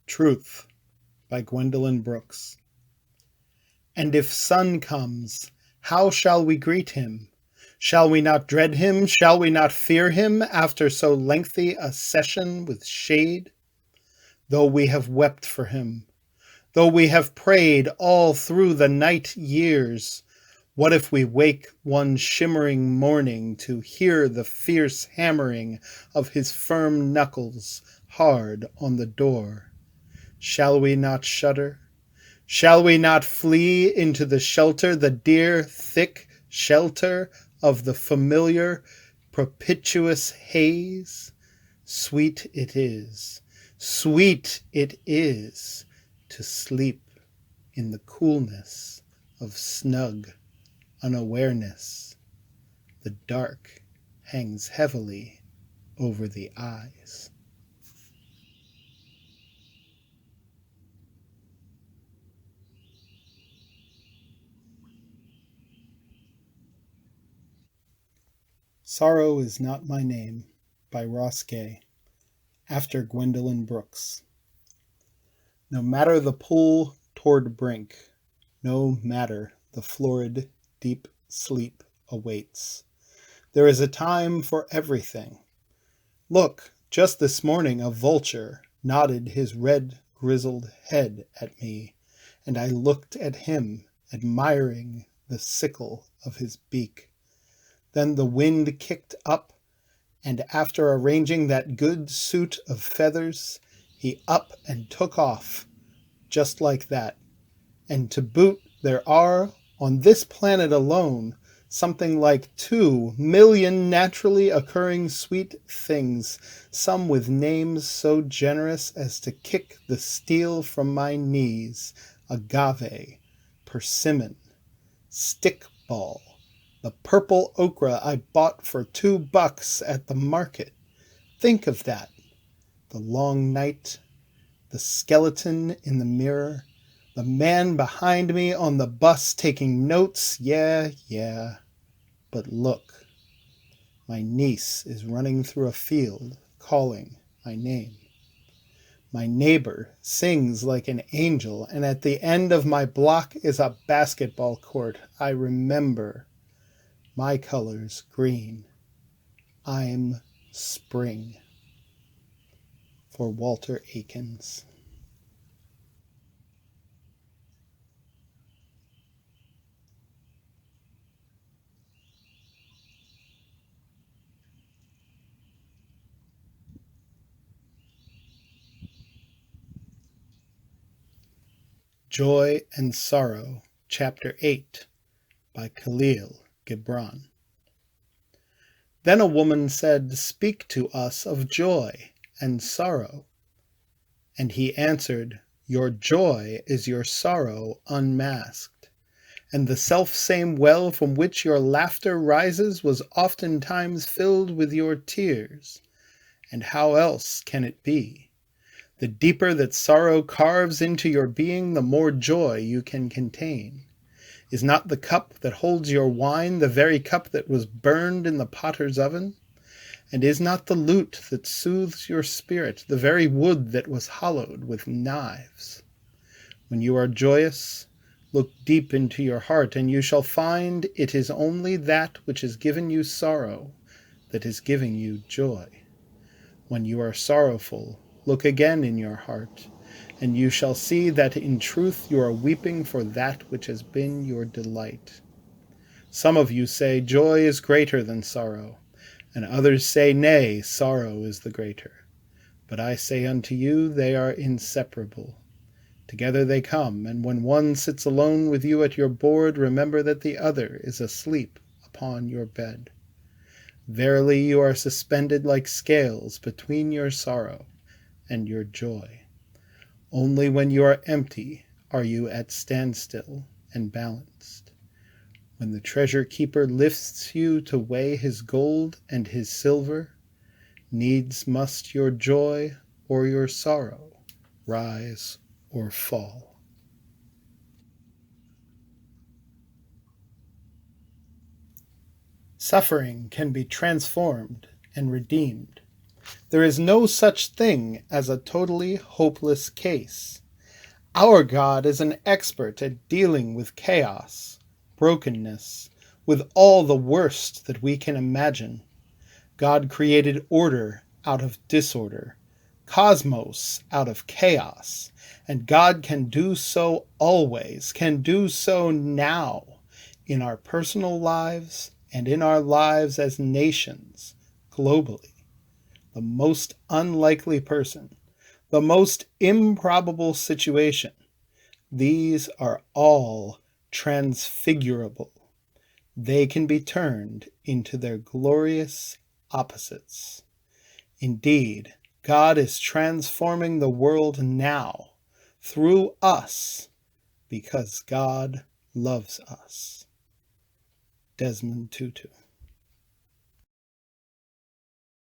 Truth by Gwendolyn Brooks. And if sun comes, how shall we greet him? Shall we not dread him? Shall we not fear him after so lengthy a session with shade? Though we have wept for him, though we have prayed all through the night years, what if we wake one shimmering morning to hear the fierce hammering of his firm knuckles hard on the door? Shall we not shudder? Shall we not flee into the shelter, the dear, thick shelter of the familiar, propitious haze? Sweet it is to sleep in the coolness of snug unawareness. The dark hangs heavily over the eyes. Sorrow is Not My Name by Ross Gay, after Gwendolyn Brooks. No matter the pull toward brink, no matter the florid, deep sleep awaits, there is a time for everything. Look, just this morning a vulture nodded his red grizzled head at me, and I looked at him, admiring the sickle of his beak. Then the wind kicked up, and after arranging that good suit of feathers, he up and took off, just like that. And to boot, there are, on this planet alone, something like 2,000,000 naturally occurring sweet things, some with names so generous as to kick the steel from my knees: agave, persimmon, stickball, the purple okra I bought for $2 at the market. Think of that. The long night, the skeleton in the mirror, the man behind me on the bus taking notes. Yeah. But look, my niece is running through a field calling my name. My neighbor sings like an angel, and at the end of my block is a basketball court. I remember. My color's green. I'm spring. For Walter Akins. Joy and Sorrow, Chapter 8, by Khalil Gibran. Then a woman said, "Speak to us of joy and sorrow." And he answered, "Your joy is your sorrow unmasked, and the self-same well from which your laughter rises was oftentimes filled with your tears. And how else can it be? The deeper that sorrow carves into your being, the more joy you can contain. Is not the cup that holds your wine the very cup that was burned in the potter's oven? And is not the lute that soothes your spirit the very wood that was hollowed with knives? When you are joyous, look deep into your heart, and you shall find it is only that which has given you sorrow that is giving you joy. When you are sorrowful, look again in your heart, and you shall see that in truth you are weeping for that which has been your delight. Some of you say, "Joy is greater than sorrow," and others say, "Nay, sorrow is the greater." But I say unto you, they are inseparable. Together they come, and when one sits alone with you at your board, remember that the other is asleep upon your bed. Verily you are suspended like scales between your sorrow and your joy. Only when you are empty are you at standstill and balanced. When the treasure keeper lifts you to weigh his gold and his silver, needs must your joy or your sorrow rise or fall. Suffering can be transformed and redeemed. There is no such thing as a totally hopeless case. Our God is an expert at dealing with chaos, brokenness, with all the worst that we can imagine. God created order out of disorder, cosmos out of chaos, and God can do so always, can do so now, in our personal lives and in our lives as nations, globally. The most unlikely person, the most improbable situation, these are all transfigurable. They can be turned into their glorious opposites. Indeed, God is transforming the world now through us because God loves us. Desmond Tutu.